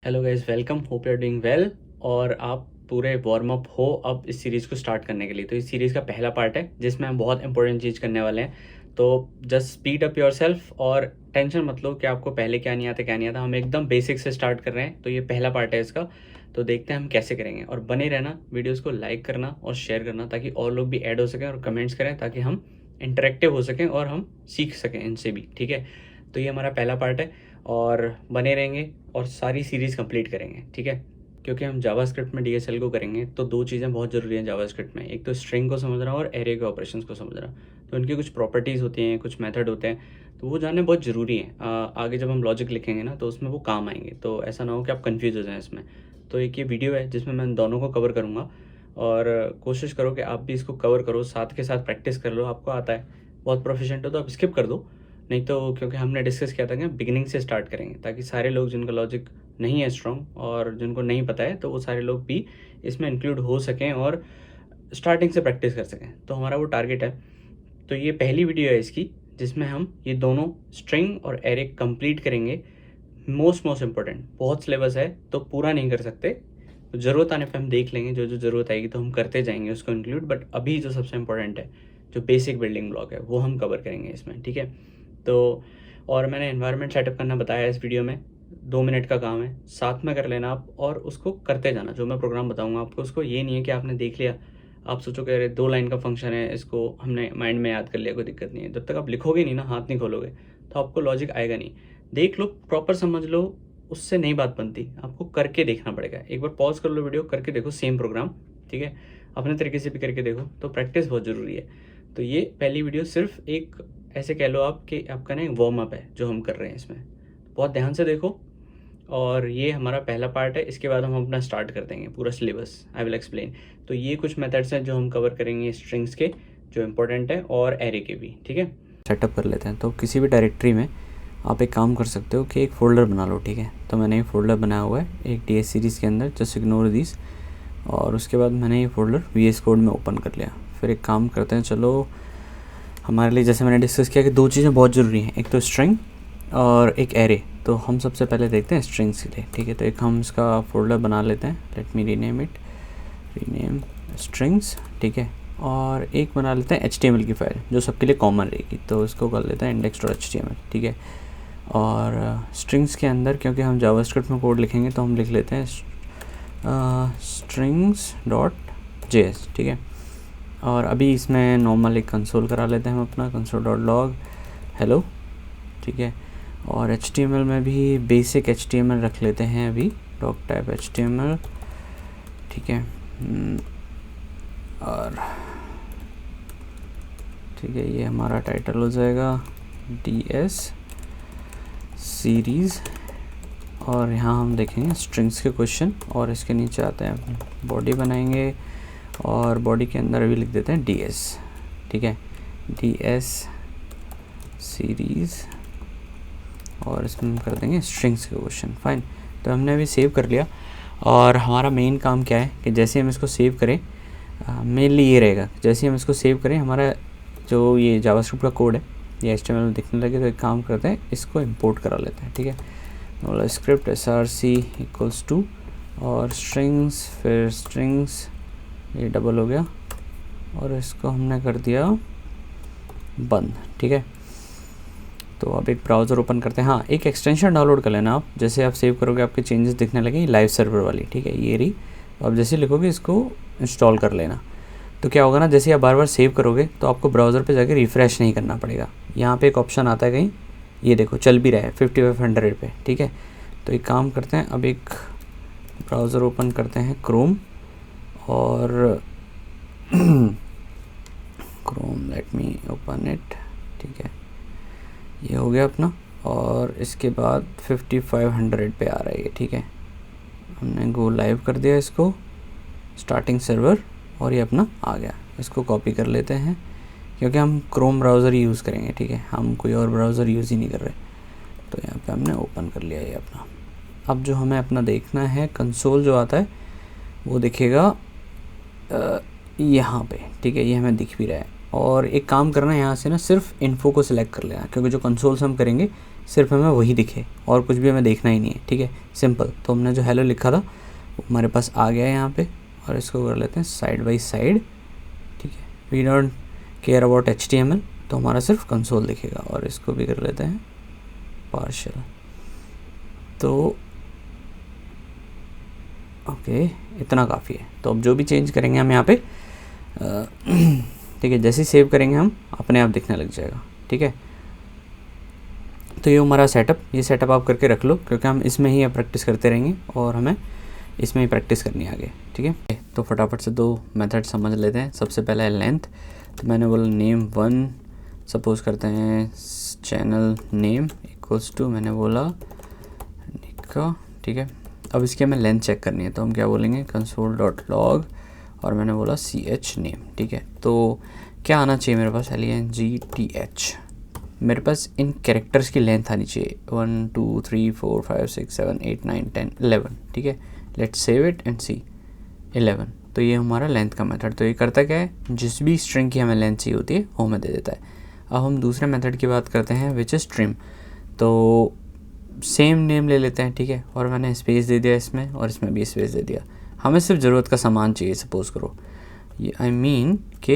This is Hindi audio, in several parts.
Hello guys, welcome. Hope you are doing well और आप पूरे वार्म अप हो अब इस सीरीज़ को स्टार्ट करने के लिए। तो इस सीरीज़ का पहला पार्ट है जिसमें हम बहुत इंपॉर्टेंट चीज़ करने वाले हैं। तो just speed up your self और टेंशन मत लो कि आपको पहले क्या नहीं आता क्या नहीं आता। हम एकदम बेसिक से स्टार्ट कर रहे हैं, तो ये पहला पार्ट है इसका। तो देखते हैं हम कैसे करेंगे, और बने रहना, वीडियोज़ को लाइक करना और शेयर करना ताकि और लोग भी ऐड हो सकें, और कमेंट्स करें ताकि हम इंटरेक्टिव हो सकें और हम सीख सकें इनसे भी। ठीक है, तो ये हमारा पहला पार्ट है और बने रहेंगे और सारी सीरीज़ कंप्लीट करेंगे। ठीक है, क्योंकि हम जावास्क्रिप्ट में डीएसएल को करेंगे तो दो चीज़ें बहुत ज़रूरी हैं जावास्क्रिप्ट में। एक तो स्ट्रिंग को समझना और एरे के ऑपरेशंस को समझना। तो उनकी कुछ प्रॉपर्टीज़ होती हैं, कुछ मेथड होते हैं, तो वो जानने बहुत ज़रूरी है। आगे जब हम लॉजिक लिखेंगे ना तो उसमें वो काम आएंगे, तो ऐसा ना हो कि आप कन्फ्यूज़ हो जाएं इसमें। तो एक ये वीडियो है जिसमें मैं दोनों को कवर करूँगा, और कोशिश करो कि आप भी इसको कवर करो, साथ के साथ प्रैक्टिस कर लो। आपको आता है, बहुत प्रोफिशिएंट हो तो आप स्किप कर दो, नहीं तो क्योंकि हमने डिस्कस किया था कि बिगिनिंग से स्टार्ट करेंगे ताकि सारे लोग जिनका लॉजिक नहीं है स्ट्रॉन्ग और जिनको नहीं पता है तो वो सारे लोग भी इसमें इंक्लूड हो सकें और स्टार्टिंग से प्रैक्टिस कर सकें। तो हमारा वो टारगेट है। तो ये पहली वीडियो है इसकी जिसमें हम ये दोनों स्ट्रिंग और एरे कंप्लीट करेंगे। मोस्ट इम्पोर्टेंट, बहुत सिलेबस है तो पूरा नहीं कर सकते, तो ज़रूरत आने पे हम देख लेंगे, जो जो ज़रूरत आएगी तो हम करते जाएंगे उसको इंक्लूड। बट अभी जो सबसे इम्पोर्टेंट है, जो बेसिक बिल्डिंग ब्लॉक है, वो हम कवर करेंगे इसमें। ठीक है, तो और मैंने एनवायरनमेंट सेटअप करना बताया इस वीडियो में, 2 मिनट का काम है, साथ में कर लेना आप और उसको करते जाना। जो मैं प्रोग्राम बताऊंगा आपको, उसको ये नहीं है कि आपने देख लिया आप सोचोगे अरे 2 लाइन का फंक्शन है, इसको हमने माइंड में याद कर लिया, कोई दिक्कत नहीं है। जब तक आप लिखोगे नहीं ना, हाथ नहीं खोलोगे, तो आपको लॉजिक आएगा नहीं। देख लो, प्रॉपर समझ लो, उससे नहीं बात बनती, आपको करके देखना पड़ेगा। एक बार पॉज कर लो, वीडियो करके देखो, सेम प्रोग्राम। ठीक है, अपने तरीके से भी करके देखो, तो प्रैक्टिस बहुत ज़रूरी है। तो ये पहली वीडियो सिर्फ एक, ऐसे कह लो आप कि आपका ना एक वार्म अप है जो हम कर रहे हैं इसमें। बहुत ध्यान से देखो, और ये हमारा पहला पार्ट है। इसके बाद हम अपना स्टार्ट कर देंगे पूरा सिलेबस, आई विल एक्सप्लेन। तो ये कुछ मेथड्स हैं जो हम कवर करेंगे स्ट्रिंग्स के, जो इंपॉर्टेंट है, और एरे के भी। ठीक है, सेटअप कर लेते हैं। तो किसी भी डायरेक्टरी में आप एक काम कर सकते हो कि एक फ़ोल्डर बना लो। ठीक है, तो मैंने ये फ़ोल्डर बनाया हुआ है एक डी एस सीरीज़ के अंदर, जस्ट इग्नोर दिस। और उसके बाद मैंने ये फ़ोल्डर वी एस कोड में ओपन कर लिया। फिर एक काम करते हैं, चलो हमारे लिए, जैसे मैंने डिस्कस किया कि दो चीज़ें बहुत ज़रूरी हैं, एक तो स्ट्रिंग और एक एरे। तो हम सबसे पहले देखते हैं स्ट्रिंग्स के लिए। ठीक है, तो एक हम इसका फ़ोल्डर बना लेते हैं, let me rename it, rename strings. ठीक है, और एक बना लेते हैं HTML की फ़ाइल जो सबके लिए कॉमन रहेगी, तो इसको कर लेते हैं index.html। ठीक है, और स्ट्रिंग्स के अंदर क्योंकि हम जावास्क्रिप्ट में कोड लिखेंगे तो हम लिख लेते हैं strings.js। ठीक है, और अभी इसमें नॉर्मल एक कंसोल करा लेते हैं हम अपना, console.log हेलो। ठीक है, और HTML में भी बेसिक HTML रख लेते हैं अभी, डॉक टाइप HTML। ठीक है, और ठीक है, ये हमारा टाइटल हो जाएगा DS सीरीज़, और यहाँ हम देखेंगे स्ट्रिंग्स के क्वेश्चन, और इसके नीचे आते हैं बॉडी बनाएंगे, और बॉडी के अंदर अभी लिख देते हैं DS। ठीक है, DS सीरीज़, और इसमें हम कर देंगे स्ट्रिंग्स के क्वेश्चन। फाइन, तो हमने अभी सेव कर लिया। और हमारा मेन काम क्या है कि जैसे हम इसको सेव करें, मेनली ये रहेगा, जैसे हम इसको सेव करें, हमारा जो ये जावास्क्रिप्ट का कोड है ये HTML में दिखने लगे, तो एक काम करते हैं, इसको इंपोर्ट करा लेते हैं। ठीक है, मतलब स्क्रिप्ट src इक्वल्स टू और स्ट्रिंग्स, फिर स्ट्रिंग्स, ये डबल हो गया, और इसको हमने कर दिया बंद। ठीक है, तो अब एक ब्राउज़र ओपन करते हैं। हाँ, एक एक्सटेंशन डाउनलोड कर लेना आप, जैसे आप सेव करोगे आपके चेंजेस दिखने लगे, लाइव सर्वर वाली। ठीक है, ये रही। अब जैसे लिखोगे इसको इंस्टॉल कर लेना, तो क्या होगा ना, जैसे आप बार बार सेव करोगे तो आपको ब्राउज़र पे जाके रिफ़्रेश नहीं करना पड़ेगा। यहाँ पे एक ऑप्शन आता है कहीं, ये देखो चल भी रहा है 5500 पे। ठीक है, तो एक काम करते हैं, अब एक ब्राउज़र ओपन करते हैं, क्रोम, और Chrome, let me open it. ठीक है, ये हो गया अपना, और इसके बाद 5500 पे आ रहा है ये। ठीक है, हमने गो लाइव कर दिया इसको, स्टार्टिंग सर्वर, और ये अपना आ गया। इसको कॉपी कर लेते हैं क्योंकि हम क्रोम ब्राउज़र ही यूज़ करेंगे। ठीक है, हम कोई और ब्राउज़र यूज़ ही नहीं कर रहे, तो यहाँ पे हमने ओपन कर लिया ये अपना। अब जो हमें अपना देखना है, कंसोल जो आता है वो दिखेगा यहाँ पे। ठीक है, ये हमें दिख भी रहा है, और एक काम करना है, यहाँ से ना सिर्फ इन्फो को सिलेक्ट कर लेना, क्योंकि जो कंसोल से हम करेंगे सिर्फ हमें वही दिखे और कुछ भी हमें देखना ही नहीं है, ठीक है, सिंपल। तो हमने जो हेलो लिखा था वो हमारे पास आ गया है यहाँ पे, और इसको कर लेते हैं साइड बाई साइड, ठीक है। We don't care about HTML, तो हमारा सिर्फ कंसोल दिखेगा, और इसको भी कर लेते हैं पार्शियल। तो ओके, इतना काफ़ी है। तो अब जो भी चेंज करेंगे हम यहाँ पे ठीक है, जैसे ही सेव करेंगे हम अपने आप दिखने लग जाएगा, ठीक है। तो ये हमारा सेटअप, ये सेटअप आप करके रख लो, क्योंकि हम इसमें ही प्रैक्टिस करते रहेंगे और हमें इसमें ही प्रैक्टिस करनी है आगे, ठीक है। तो फटाफट से 2 मेथड समझ लेते हैं। सबसे पहला है लेंथ, तो मैंने बोला नेम 1, सपोज करते हैं चैनल नेम इक्वल्स टू, मैंने बोला निका, ठीक है। अब इसकी हमें लेंथ चेक करनी है, तो हम क्या बोलेंगे console.log, और मैंने बोला ch नेम, ठीक है। तो क्या आना चाहिए मेरे पास, LENGTH, मेरे पास इन कैरेक्टर्स की लेंथ आनी चाहिए 1 2 3 4 5 6 7 8 9 10 11, ठीक है। लेट्स सेव इट एंड सी 11। तो ये हमारा लेंथ का मेथड, तो ये करता क्या है, जिस भी स्ट्रिंग की हमें लेंथ चाहिए होती है वो हमें दे देता है। अब हम दूसरे मेथड की बात करते हैं विच इज़ ट्रिम। तो सेम नेम ले लेते हैं, ठीक है, और मैंने स्पेस दे दिया इसमें और इसमें भी स्पेस दे दिया। हमें सिर्फ ज़रूरत का सामान चाहिए, सपोज़ करो ये आई मीन कि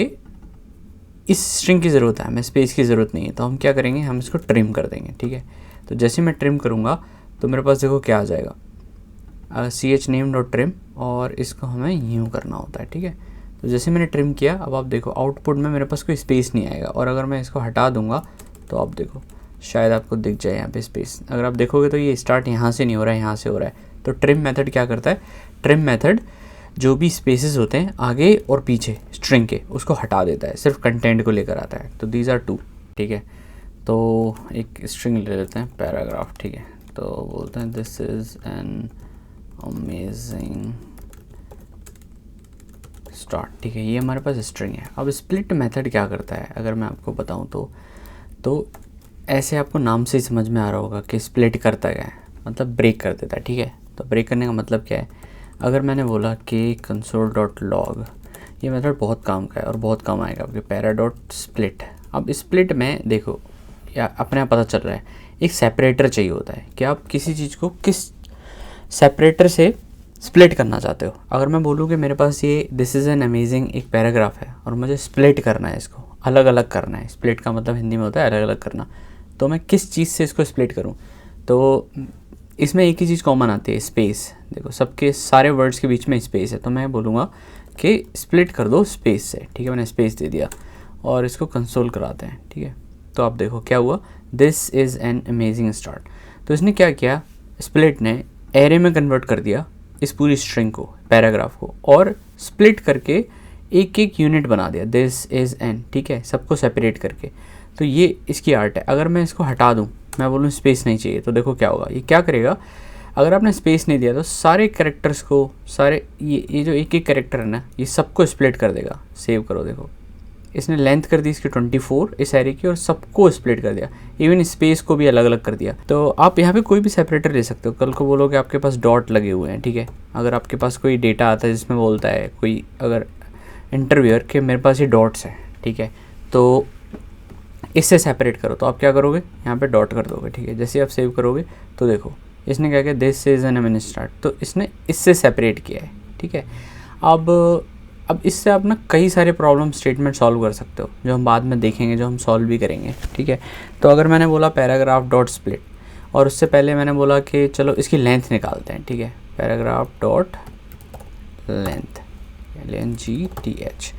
इस स्ट्रिंग की ज़रूरत है, हमें स्पेस की ज़रूरत नहीं है। तो हम क्या करेंगे, हम इसको ट्रिम कर देंगे, ठीक है। तो जैसे मैं ट्रिम करूँगा तो मेरे पास देखो क्या आ जाएगा, chname.trim, और इसको हमें यूँ करना होता है, ठीक है। तो जैसे मैंने ट्रिम किया, अब आप देखो आउटपुट में मेरे पास कोई स्पेस नहीं आएगा, और अगर मैं इसको हटा दूँगा तो आप देखो शायद आपको दिख जाए यहाँ पे स्पेस। अगर आप देखोगे तो ये स्टार्ट यहाँ से नहीं हो रहा है, यहाँ से हो रहा है। तो ट्रिम मेथड क्या करता है, ट्रिम मेथड जो भी स्पेसेस होते हैं आगे और पीछे स्ट्रिंग के, उसको हटा देता है, सिर्फ कंटेंट को लेकर आता है। तो दीज आर 2, ठीक है। तो एक स्ट्रिंग ले लेते हैं पैराग्राफ, ठीक है। तो बोलते हैं this is an amazing start, ठीक है। ये हमारे पास स्ट्रिंग है। अब स्प्लिट मेथड क्या करता है, अगर मैं आपको बताऊं तो ऐसे आपको नाम से ही समझ में आ रहा होगा कि स्प्लिट करता क्या है, मतलब ब्रेक कर देता है, ठीक है। तो ब्रेक करने का मतलब क्या है, अगर मैंने बोला कि console.log, ये मेथड बहुत काम का है और बहुत काम आएगा आपके para.split। अब स्प्लिट में देखो या अपने आप पता चल रहा है, एक सेपरेटर चाहिए होता है कि आप किसी चीज़ को किस सेपरेटर से स्प्लिट करना चाहते हो। अगर मैं बोलूँ कि मेरे पास ये दिस इज़ एन अमेजिंग एक पैराग्राफ है और मुझे स्प्लिट करना है, इसको अलग अलग करना है, स्प्लिट का मतलब हिंदी में होता है अलग अलग करना, तो मैं किस चीज़ से इसको स्प्लिट करूँ। तो इसमें एक ही चीज़ कॉमन आती है, स्पेस। देखो सबके सारे वर्ड्स के बीच में स्पेस है, तो मैं बोलूँगा कि स्प्लिट कर दो स्पेस से, ठीक है। मैंने स्पेस दे दिया और इसको कंसोल कराते हैं, ठीक है। तो आप देखो क्या हुआ, this is an amazing start. तो इसने क्या किया, स्प्लिट ने एरे में कन्वर्ट कर दिया इस पूरी स्ट्रिंग को, पैराग्राफ को, और स्प्लिट करके एक एक यूनिट बना दिया, दिस इज़ एन, ठीक है, सबको सेपरेट करके। तो ये इसकी आर्ट है। अगर मैं इसको हटा दूँ, मैं बोलूँ स्पेस नहीं चाहिए, तो देखो क्या होगा, ये क्या करेगा, अगर आपने स्पेस नहीं दिया तो सारे कैरेक्टर्स को, सारे ये जो एक एक कैरेक्टर है ना, ये सबको स्प्लिट कर देगा। सेव करो, देखो इसने लेंथ कर दी इसकी 24 इस एरे की, और सबको स्प्लिट कर दिया, इवन स्पेस को भी अलग अलग कर दिया। तो आप यहाँ पे कोई भी सेपरेटर ले सकते हो। कल को बोलोगे आपके पास डॉट लगे हुए हैं, ठीक है, अगर आपके पास कोई डेटा आता है जिसमें बोलता है कोई अगर इंटरव्यूअर कि मेरे पास ये डॉट्स हैं, ठीक है, तो इससे सेपरेट करो, तो आप क्या करोगे, यहाँ पे डॉट कर दोगे, ठीक है। जैसे आप सेव करोगे तो देखो इसने क्या किया, this is an amazing start, तो इसने इससे सेपरेट किया है, ठीक है। अब इससे आप ना कई सारे प्रॉब्लम स्टेटमेंट सॉल्व कर सकते हो, जो हम बाद में देखेंगे, जो हम सॉल्व भी करेंगे, ठीक है। तो अगर मैंने बोला पैराग्राफ डॉट स्प्लिट, और उससे पहले मैंने बोला कि चलो इसकी लेंथ निकालते हैं, ठीक है, पैराग्राफ डॉट लेंथ LNGTH,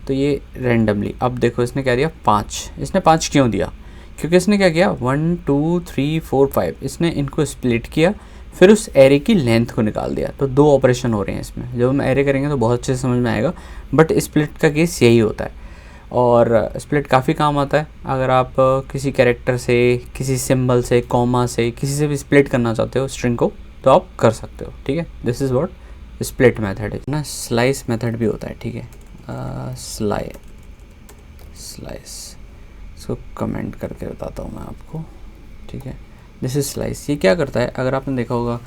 तो ये रैंडमली, अब देखो इसने क्या दिया 5। इसने 5 क्यों दिया, क्योंकि इसने क्या किया 1 2 3 4 5, इसने इनको स्प्लिट किया, फिर उस एरे की लेंथ को निकाल दिया। तो 2 ऑपरेशन हो रहे हैं इसमें, जब हम एरे करेंगे तो बहुत अच्छे से समझ में आएगा, बट स्प्लिट का केस यही होता है। और स्प्लिट काफ़ी काम आता है, अगर आप किसी कैरेक्टर से, किसी सिंबल से, कॉमा से, किसी से भी स्प्लिट करना चाहते हो स्ट्रिंग को, तो आप कर सकते हो, ठीक है। This is what split method है ना। स्लाइस मेथड भी होता है, ठीक है, स्लाइस, इसको कमेंट करके बताता हूँ मैं आपको, ठीक है। This is slice. ये क्या करता है, अगर आपने देखा होगा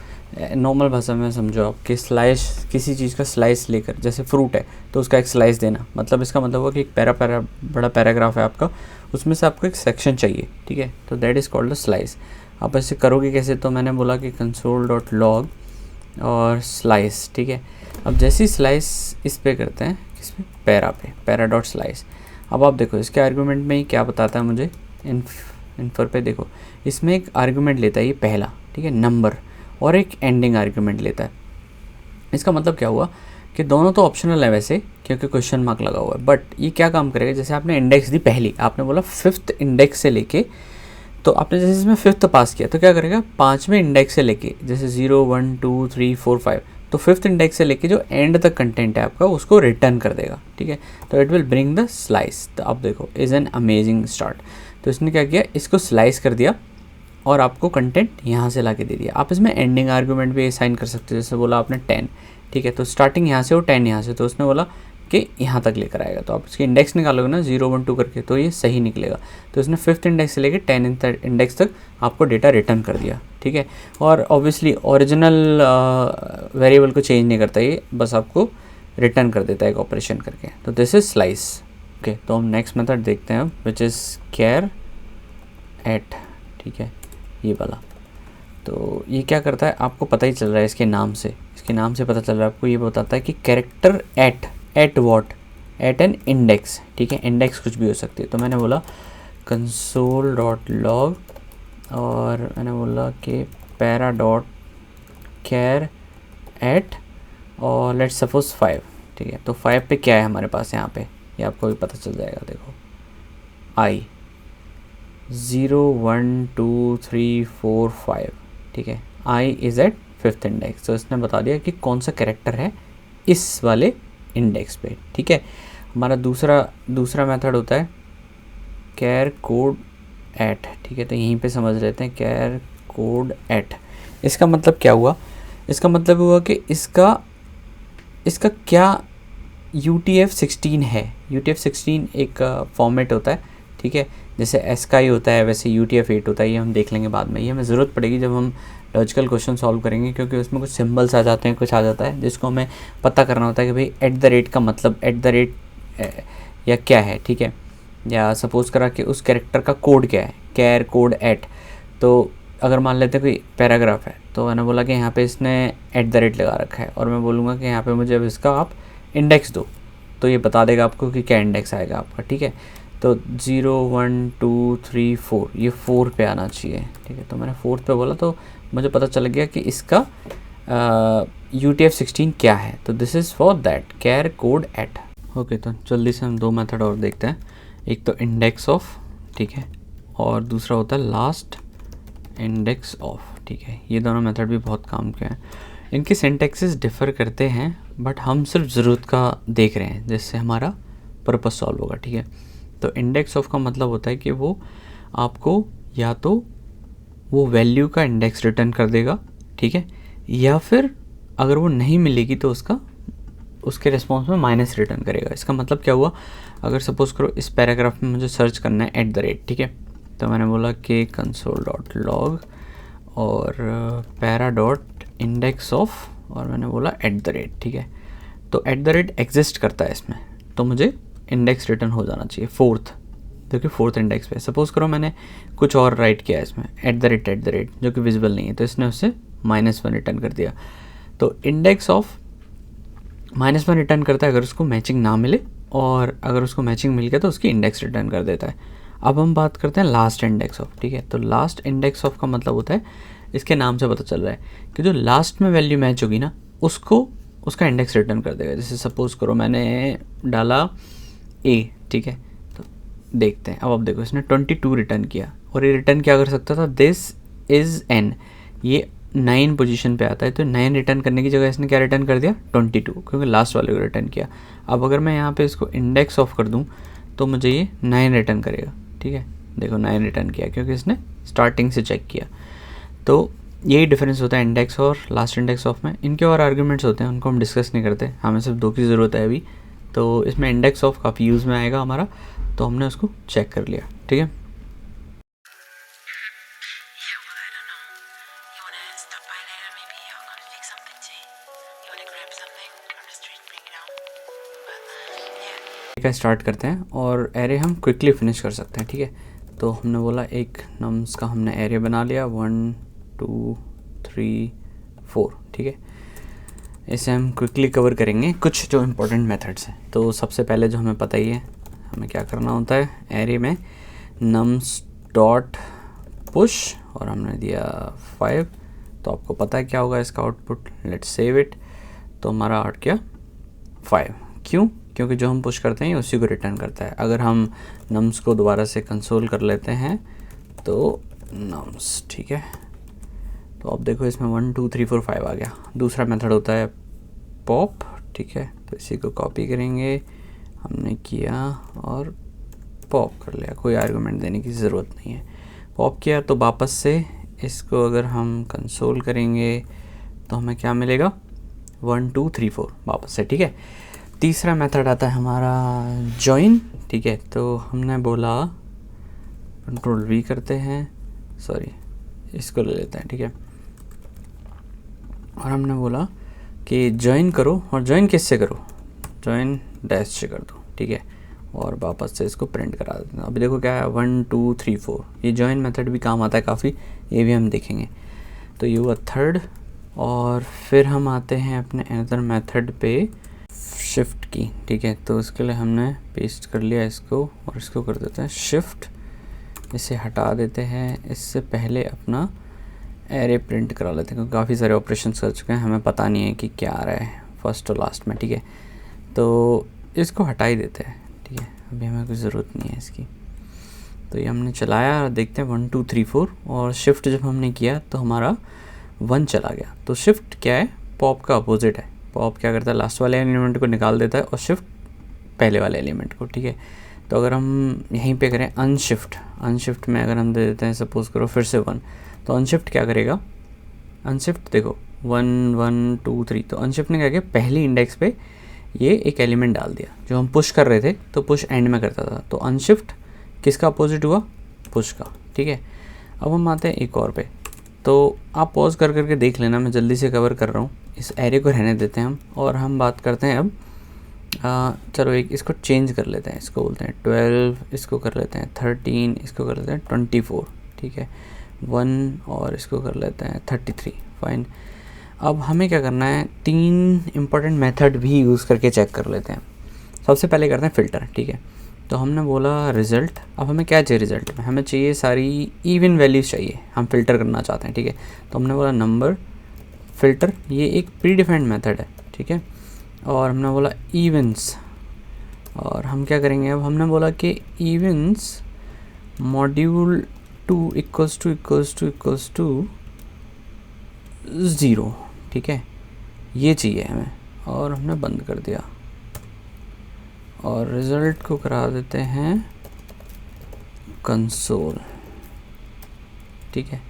नॉर्मल भाषा में समझो आप कि स्लाइस, किसी चीज़ का स्लाइस लेकर, जैसे फ्रूट है तो उसका एक स्लाइस देना, मतलब इसका मतलब हुआ कि एक बड़ा पैराग्राफ है आपका, उसमें से आपको एक सेक्शन चाहिए, ठीक है, तो that is called a slice. आप ऐसे करोगे कैसे, तो मैंने बोला कि console.log और स्लाइस, ठीक है। अब जैसे ही स्लाइस इस पे करते हैं, किस पे, पैरा डॉट स्लाइस। अब आप देखो इसके आर्गूमेंट में ही क्या बताता है मुझे, इन्फर पे देखो, इसमें एक आर्गूमेंट लेता है ये पहला, ठीक है, नंबर, और एक एंडिंग आर्गूमेंट लेता है। इसका मतलब क्या हुआ कि दोनों तो ऑप्शनल है वैसे, क्योंकि क्वेश्चन मार्क लगा हुआ है, बट ये क्या काम करेगा, जैसे आपने इंडेक्स दी पहली, आपने बोला 5th इंडेक्स से लेके, तो आपने जैसे इसमें 5th पास किया तो क्या करेगा, 5वें इंडेक्स से लेके, जैसे 0 1 2 3 4 5, तो 5th इंडेक्स से लेके जो एंड तक कंटेंट है आपका उसको रिटर्न कर देगा, ठीक है। तो it will bring the slice. तो अब देखो इज़ एन अमेजिंग स्टार्ट। तो इसने क्या किया, इसको स्लाइस कर दिया और आपको कंटेंट यहाँ से ला के दे दिया। आप इसमें एंडिंग आर्गूमेंट भी असाइन कर सकते हो, जैसे बोला आपने 10, ठीक है, तो स्टार्टिंग यहाँ से और 10 यहाँ से, तो उसने बोला कि यहाँ तक लेकर आएगा, तो आप इसकी इंडेक्स निकालोगे ना 0 1 2 करके, तो ये सही निकलेगा। तो इसने 5th इंडेक्स से लेकर 10 इंडेक्स तक आपको डेटा रिटर्न कर दिया, ठीक है। और ऑब्वियसली ओरिजिनल वेरिएबल को चेंज नहीं करता ये, बस आपको रिटर्न कर देता है एक ऑपरेशन करके। तो दिस इज स्लाइस, ओके। तो हम नेक्स्ट मेथड देखते हैं विच इज़ कैर एट, ठीक है, ये वाला। तो ये क्या करता है, आपको पता ही चल रहा है इसके नाम से पता चल रहा है आपको, ये बताता है कि character at what, at an index, ठीक है, इंडेक्स कुछ भी हो सकती है। तो मैंने बोला console.log और मैंने बोला कि para.char एट और लेट्स सपोज 5, ठीक है। तो 5 पे क्या है हमारे पास यहाँ पे, ये आपको भी पता चल जाएगा, देखो आई 0 1 2 3 4 5, ठीक है, I is eight 5th index. तो इसने बता दिया कि कौन सा कैरेक्टर है इस वाले इंडेक्स पे, ठीक है। हमारा दूसरा मेथड होता है कैर कोड एट, ठीक है। तो यहीं पे समझ लेते हैं कैर कोड एट। इसका मतलब क्या हुआ, इसका मतलब हुआ कि इसका क्या UTF-16 है। UTF-16 एक फॉर्मेट होता है, ठीक है, जैसे एस्काई होता है वैसे UTF-8 होता है, ये हम देख लेंगे बाद में, ये हमें ज़रूरत पड़ेगी जब हम लॉजिकल क्वेश्चन सॉल्व करेंगे, क्योंकि उसमें कुछ सिंबल्स आ जाते हैं, कुछ आ जाता है जिसको हमें पता करना होता है कि भाई एट द रेट का मतलब एट द रेट या क्या है, ठीक है, या सपोज करा कि उस कैरेक्टर का कोड क्या है, कैर कोड एट। तो अगर मान लेते हैं कोई पैराग्राफ है, तो मैंने बोला कि यहाँ पे इसने एट द रेट लगा रखा है, और मैं बोलूँगा कि यहाँ पे मुझे अब इसका आप इंडेक्स दो, तो ये बता देगा आपको कि क्या इंडेक्स आएगा आपका, ठीक है। तो 0 1 2 3 4, ये 4 पे आना चाहिए, ठीक है। तो मैंने 4th पे बोला, तो मुझे पता चल गया कि इसका UTF-16 क्या है। तो this is for that char code at, okay. तो जल्दी से हम 2 मेथड और देखते हैं, एक तो इंडेक्स ऑफ, ठीक है, और दूसरा होता है लास्ट इंडेक्स ऑफ, ठीक है। ये दोनों मेथड भी बहुत काम के हैं, इनके सिंटैक्सेस डिफ़र करते हैं, बट हम सिर्फ ज़रूरत का देख रहे हैं जिससे हमारा पर्पस सॉल्व होगा, ठीक है। तो इंडेक्स ऑफ का मतलब होता है कि वो आपको या तो वो वैल्यू का इंडेक्स रिटर्न कर देगा, ठीक है, या फिर अगर वो नहीं मिलेगी तो उसके रिस्पॉन्स में माइनस रिटर्न करेगा। इसका मतलब क्या हुआ, अगर सपोज करो इस पैराग्राफ में मुझे सर्च करना है एट द रेट, ठीक है, तो मैंने बोला कि console.log और para.index ऑफ और मैंने बोला एट द रेट, ठीक है। तो एट द रेट एग्जिस्ट करता है इसमें, तो मुझे इंडेक्स रिटर्न हो जाना चाहिए 4th, जो कि 4th इंडेक्स पे। सपोज करो मैंने कुछ और राइट किया है इसमें एट द रेट जो कि विजिबल नहीं है, तो इसने उससे -1 रिटर्न कर दिया। तो इंडेक्स ऑफ -1 रिटर्न करता है अगर उसको मैचिंग ना मिले, और अगर उसको मैचिंग मिल गया तो उसकी इंडेक्स रिटर्न कर देता है। अब हम बात करते हैं लास्ट इंडेक्स ऑफ, ठीक है। तो लास्ट इंडेक्स ऑफ का मतलब होता है, इसके नाम से पता चल रहा है कि जो लास्ट में वैल्यू मैच होगी ना, उसको उसका इंडेक्स रिटर्न कर देगा। जैसे सपोज करो मैंने डाला ए, ठीक है, तो देखते हैं। अब देखो इसने 22 रिटर्न किया, और ये रिटर्न क्या कर सकता था, दिस इज़ एन, ये 9 पोजीशन पे आता है, तो 9 रिटर्न करने की जगह इसने क्या रिटर्न कर दिया, 22, क्योंकि लास्ट वाले को रिटर्न किया। अब अगर मैं यहाँ पे इसको इंडेक्स ऑफ कर दूँ तो मुझे ये 9 रिटर्न करेगा, ठीक है। देखो 9 रिटर्न किया क्योंकि इसने स्टार्टिंग से चेक किया। तो यही डिफरेंस होता है इंडेक्स और लास्ट इंडेक्स ऑफ में। इनके और आर्ग्यूमेंट्स होते हैं, उनको हम डिस्कस नहीं करते, हमें सिर्फ 2 की ज़रूरत है अभी। तो इसमें इंडेक्स ऑफ काफ़ी यूज़ में आएगा हमारा, तो हमने उसको चेक कर लिया, ठीक है। का स्टार्ट करते हैं और एरे हम क्विकली फिनिश कर सकते हैं, ठीक है। तो हमने बोला एक नम्स का हमने एरे बना लिया 1 2 3 4, ठीक है। इसे हम क्विकली कवर करेंगे कुछ जो इम्पोर्टेंट मेथड्स हैं। तो सबसे पहले जो हमें पता ही है हमें क्या करना होता है, एरे में नम्स डॉट पुश और हमने दिया 5, तो आपको पता है क्या होगा इसका आउटपुट। Let's save it. तो हमारा आउट क्या 5, क्यों? क्योंकि जो हम पुश करते हैं उसी को रिटर्न करता है। अगर हम नम्स को दोबारा से कंसोल कर लेते हैं तो नम्स, ठीक है। तो अब देखो इसमें 1 2 3 4 5 आ गया। दूसरा मेथड होता है पॉप, ठीक है। तो इसी को कॉपी करेंगे, हमने किया और पॉप कर लिया, कोई आर्गुमेंट देने की ज़रूरत नहीं है। पॉप किया तो वापस से इसको अगर हम कंसोल करेंगे तो हमें क्या मिलेगा 1 2 3 4 वापस से, ठीक है। तीसरा मेथड आता है हमारा जॉइन, ठीक है। तो हमने बोला कंट्रोल V करते हैं, सॉरी इसको ले लेते हैं, ठीक है। और हमने बोला कि जॉइन करो, और जॉइन किससे करो, जॉइन डैश से कर दो, ठीक है। और वापस से इसको प्रिंट करा देते हैं। अभी देखो क्या है 1 2 3 4, ये जॉइन मेथड भी काम आता है काफ़ी, ये भी हम देखेंगे। तो ये हुआ थर्ड। और फिर हम आते हैं अपने अनदर मेथड पे शिफ्ट की, ठीक है। तो इसके लिए हमने पेस्ट कर लिया इसको और इसको कर देते हैं शिफ्ट, इसे हटा देते हैं। इससे पहले अपना एरे प्रिंट करा लेते हैं क्योंकि काफ़ी सारे ऑपरेशंस कर चुके हैं, हमें पता नहीं है कि क्या आ रहा है फर्स्ट और लास्ट में, ठीक है। तो इसको हटा ही देते हैं, ठीक है। अभी हमें कोई ज़रूरत नहीं है इसकी। तो ये हमने चलाया, देखते हैं 1 2 3 4, और शिफ्ट जब हमने किया तो हमारा 1 चला गया। तो शिफ्ट क्या है, पॉप का अपोजिट है। पॉप क्या करता है, लास्ट वाले एलिमेंट को निकाल देता है और शिफ्ट पहले वाले एलिमेंट को, ठीक है। तो अगर हम यहीं पे करें अनशिफ्ट, अनशिफ्ट में अगर हम दे देते हैं सपोज करो फिर से 1, तो अनशिफ्ट क्या करेगा, अनशिफ्ट देखो 1 1 2 3, तो अनशिफ्ट ने क्या किया, पहली इंडेक्स पे ये एक एलिमेंट डाल दिया जो हम पुश कर रहे थे, तो पुश एंड में करता था। तो अनशिफ्ट किसका अपोजिट हुआ, पुश का, ठीक है। अब हम आते हैं एक और पे। तो आप पॉज कर करके देख लेना, मैं जल्दी से कवर कर रहा हूँ, इस एरे को रहने देते हैं हम। और हम बात करते हैं अब चलो एक इसको चेंज कर लेते हैं, इसको बोलते हैं 12, इसको कर लेते हैं 13, इसको कर लेते हैं 24, ठीक है 1, और इसको कर लेते हैं 33, फाइन। अब हमें क्या करना है, 3 इम्पॉर्टेंट मेथड भी यूज़ करके चेक कर लेते हैं। सबसे पहले करते हैं फ़िल्टर, ठीक है। तो हमने बोला रिज़ल्ट, अब हमें क्या चाहिए रिज़ल्ट में, हमें चाहिए सारी इवन वैल्यूज़ चाहिए, हम फ़िल्टर करना चाहते हैं, ठीक है। तो हमने बोला नंबर फ़िल्टर, ये एक प्री डिफाइंड मेथड है, ठीक है। और हमने बोला इवेंट्स, और हम क्या करेंगे, अब हमने बोला कि इवेंट्स मॉड्यूल 2 इक्वल्स टू 0, ठीक है, ये चाहिए हमें। और हमने बंद कर दिया और रिज़ल्ट को करा देते हैं कंसोल, ठीक है।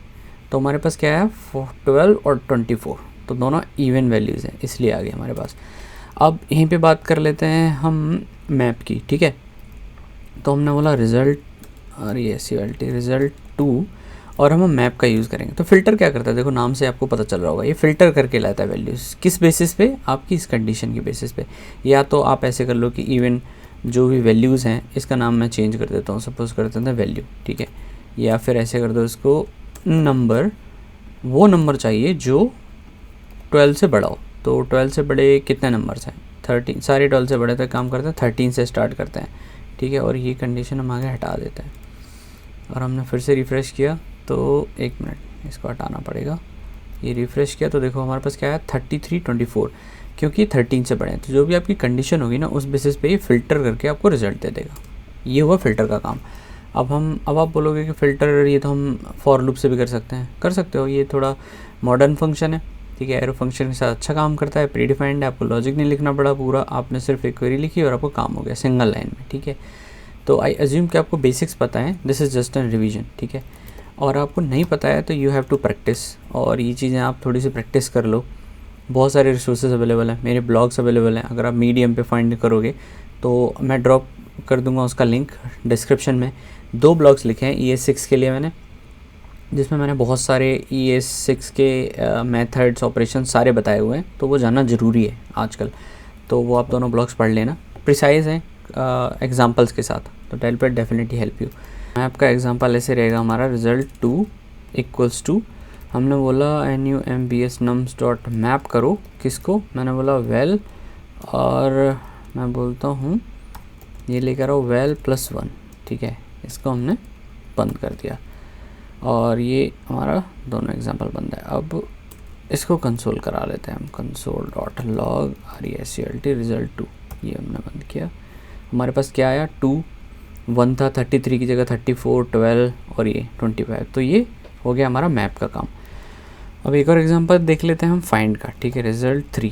तो हमारे पास क्या है 12 और 24, तो दोनों इवन वैल्यूज़ हैं, इसलिए आ गए हमारे पास। अब यहीं पे बात कर लेते हैं हम मैप की, ठीक है। तो हमने बोला रिज़ल्ट, और ये रिज़ल्ट 2, और हम मैप का यूज़ करेंगे। तो फ़िल्टर क्या करता है, देखो नाम से आपको पता चल रहा होगा, ये फ़िल्टर करके लाता है वैल्यूज़। किस बेसिस पे, आपकी इस कंडीशन की बेसिस पे। या तो आप ऐसे कर लो कि इवन जो भी वैल्यूज़ हैं इसका नाम मैं चेंज कर देता हूँ, सपोज़ कर देते हैं वैल्यू, ठीक है। या फिर ऐसे कर दो इसको नंबर, वो नंबर चाहिए जो 12 से बड़ा हो। तो 12 से बड़े कितने नंबर्स हैं, 13, सारे 12 से बड़े, तो काम करते हैं 13 से स्टार्ट करते हैं, ठीक है। और ये कंडीशन हम आगे हटा देते हैं। और हमने फिर से रिफ़्रेश किया तो 1 मिनट इसको हटाना पड़ेगा। ये रिफ़्रेश किया तो देखो हमारे पास क्या है 33 24, क्योंकि 13 से बड़े हैं। तो जो भी आपकी कंडीशन होगी ना उस बेसिस पे ये फ़िल्टर करके आपको रिज़ल्ट दे देगा। ये हुआ फ़िल्टर का काम। अब आप बोलोगे कि फ़िल्टर ये तो हम फॉर लूप से भी कर सकते हैं, कर सकते हो, ये थोड़ा मॉडर्न फंक्शन है, ठीक है। एरो फंक्शन के साथ अच्छा काम करता है, प्री डिफाइंड है, आपको लॉजिक नहीं लिखना पड़ा पूरा, आपने सिर्फ एक क्वेरी लिखी और आपको काम हो गया सिंगल लाइन में, ठीक है। तो आई अज्यूम कि आपको बेसिक्स पता है, this is just an revision, ठीक है। और आपको नहीं पता है तो यू हैव टू प्रैक्टिस, और ये चीज़ें आप थोड़ी सी प्रैक्टिस कर लो। बहुत सारे रिसोर्सेज अवेलेबल हैं, मेरे ब्लॉग्स अवेलेबल हैं, अगर आप मीडियम पे फाइंड करोगे तो मैं ड्रॉप कर दूंगा उसका लिंक डिस्क्रिप्शन में। 2 ब्लॉग्स लिखे हैं ES6 के लिए मैंने, जिसमें मैंने बहुत सारे ES6 के मेथड्स ऑपरेशन सारे बताए हुए हैं, तो वो जानना ज़रूरी है आजकल। तो वो आप दोनों ब्लॉग्स पढ़ लेना, प्रिसाइज़ हैं, एग्जांपल्स के साथ, तो that will definitely help you. आपका एग्जांपल ऐसे रहेगा हमारा रिजल्ट 2 इक्वल्स टू, हमने बोला NUMBS nums डॉट मैप करो किसको, मैंने बोला वेल, और मैं बोलता हूँ ये लेकर आओ वेल +1, ठीक है, इसको हमने बंद कर दिया और ये हमारा दोनों एग्जांपल बंद है। अब इसको कंसोल करा लेते हैं हम, console.log RESULT result 2, ये हमने बंद किया। हमारे पास क्या आया, 2 1 था, 33 की जगह 34, 12 और ये 25, तो ये हो गया हमारा मैप का काम। अब एक और एग्जांपल देख लेते हैं हम फाइंड का, ठीक है, रिजल्ट 3।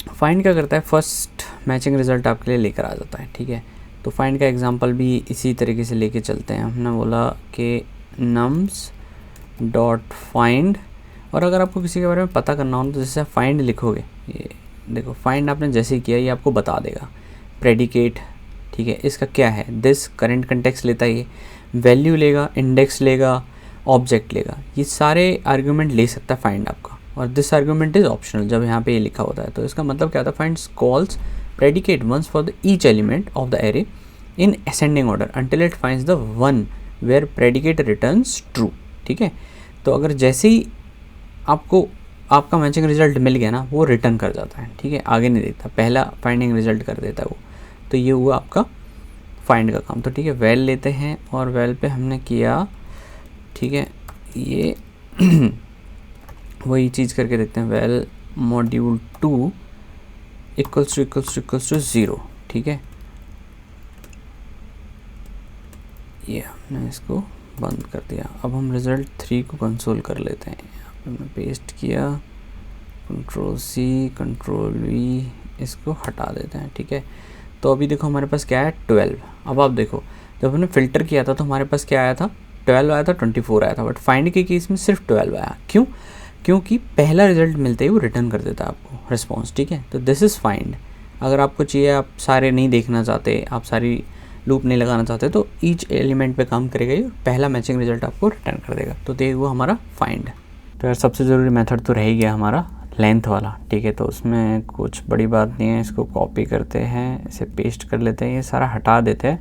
फाइंड क्या करता है, फर्स्ट मैचिंग रिजल्ट आपके लिए लेकर आ जाता है, ठीक है। तो फाइंड का एग्जांपल भी इसी तरीके से लेके चलते हैं। हमने बोला कि नम्स डॉट फाइंड, और अगर आपको किसी के बारे में पता करना हो तो जैसे फाइंड लिखोगे, ये देखो फाइंड आपने जैसे ही किया ये आपको बता देगा। प्रेडिकेट, ठीक है, इसका क्या है, दिस करंट कंटेक्स्ट लेता है, ये वैल्यू लेगा, इंडेक्स लेगा, ऑब्जेक्ट लेगा, ये सारे आर्ग्यूमेंट ले सकता है फाइंड आपका। और दिस आर्ग्यूमेंट इज ऑप्शनल, जब यहाँ पे ये लिखा होता है तो इसका मतलब क्या होता है, find calls predicate once for the each element of the array in ascending order until it finds the one where predicate returns true, ठीक है। तो अगर जैसे ही आपको आपका मैचिंग रिजल्ट मिल गया ना, वो रिटर्न कर जाता है, ठीक है, आगे नहीं देता, पहला फाइंडिंग रिजल्ट कर देता है वो। तो ये हुआ आपका फाइंड का काम। तो ठीक है, वेल लेते हैं और वेल पे हमने किया, ठीक है, ये वही चीज़ करके देखते हैं, वेल मॉड्यूल 2 इक्वल्स टू 0, ठीक है, ये हमने इसको बंद कर दिया। अब हम रिज़ल्ट 3 को कंसोल कर लेते हैं, यहाँ पे हमने पेस्ट किया, Ctrl+C Ctrl+V, इसको हटा देते हैं, ठीक है। तो अभी देखो हमारे पास क्या है, 12। अब आप देखो जब हमने फ़िल्टर किया था तो हमारे पास क्या आया था, 12 आया था, 24 आया था, बट फाइंड के केस में सिर्फ 12 आया। क्यों? क्योंकि पहला रिजल्ट मिलते ही वो रिटर्न कर देता है आपको रिस्पॉन्स, ठीक है। तो दिस इज़ फाइंड। अगर आपको चाहिए, आप सारे नहीं देखना चाहते, आप सारी लूप नहीं लगाना चाहते, तो ईच एलिमेंट पे काम करेगा ये, पहला मैचिंग रिजल्ट आपको रिटर्न कर देगा। तो ये वो हमारा फाइंड। तो यार सबसे ज़रूरी मेथड तो रह ही गया हमारा लेंथ वाला, ठीक है। तो उसमें कुछ बड़ी बात नहीं है, इसको कॉपी करते हैं, इसे पेस्ट कर लेते हैं, ये सारा हटा देते हैं,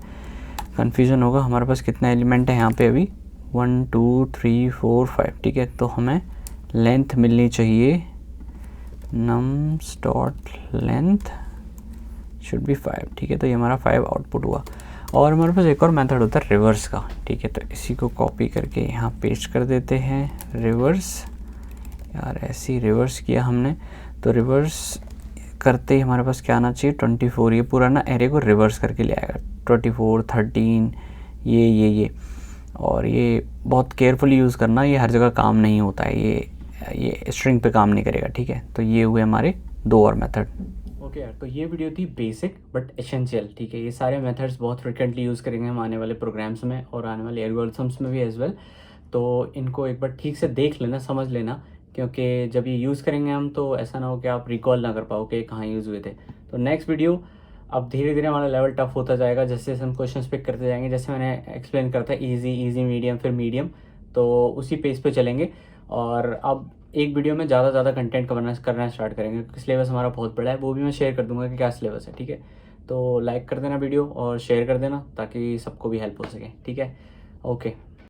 कन्फ्यूज़न होगा। हमारे पास कितना एलिमेंट है यहाँ पे अभी, 1 2 3 4 5, ठीक है। तो हमें लेंथ मिलनी चाहिए, nums dot length should be 5, ठीक है। तो ये हमारा 5 आउटपुट हुआ। और हमारे पास एक और मेथड होता है रिवर्स का, ठीक है। तो इसी को कॉपी करके यहाँ पेस्ट कर देते हैं, रिवर्स। यार ऐसे ही रिवर्स किया हमने, तो रिवर्स करते ही हमारे पास क्या आना चाहिए, 24। ये पूरा ना एरे को रिवर्स करके ले आएगा, 24 13, ये और ये बहुत केयरफुली यूज़ करना, ये हर जगह काम नहीं होता है, ये स्ट्रिंग पे काम नहीं करेगा, ठीक है। तो ये हुए हमारे 2 और मेथड। ओके यार, तो ये वीडियो थी बेसिक बट एसेंशियल, ठीक है। ये सारे मेथड्स बहुत फ्रिक्वेंटली यूज़ करेंगे हम आने वाले प्रोग्राम्स में और आने वाले एल्गोरिथम्स में भी एज वेल। तो इनको एक बार ठीक से देख लेना, समझ लेना, क्योंकि जब ये यूज़ करेंगे हम तो ऐसा ना हो कि आप रिकॉल ना कर पाओ कि कहाँ यूज़ हुए थे। तो नेक्स्ट वीडियो अब धीरे धीरे हमारा लेवल टफ होता जाएगा, जैसे हम क्वेश्चंस पिक करते जाएंगे, जैसे मैंने एक्सप्लेन करता है, इजी मीडियम फिर मीडियम, तो उसी पेज पे चलेंगे। और अब एक वीडियो में ज़्यादा कंटेंट करना स्टार्ट करेंगे, क्योंकि सिलेबस हमारा बहुत बड़ा है, वो भी मैं शेयर कर दूंगा कि क्या सिलेबस है, ठीक है। तो लाइक कर देना वीडियो और शेयर कर देना ताकि सबको भी हेल्प हो सके, ठीक है। ओके।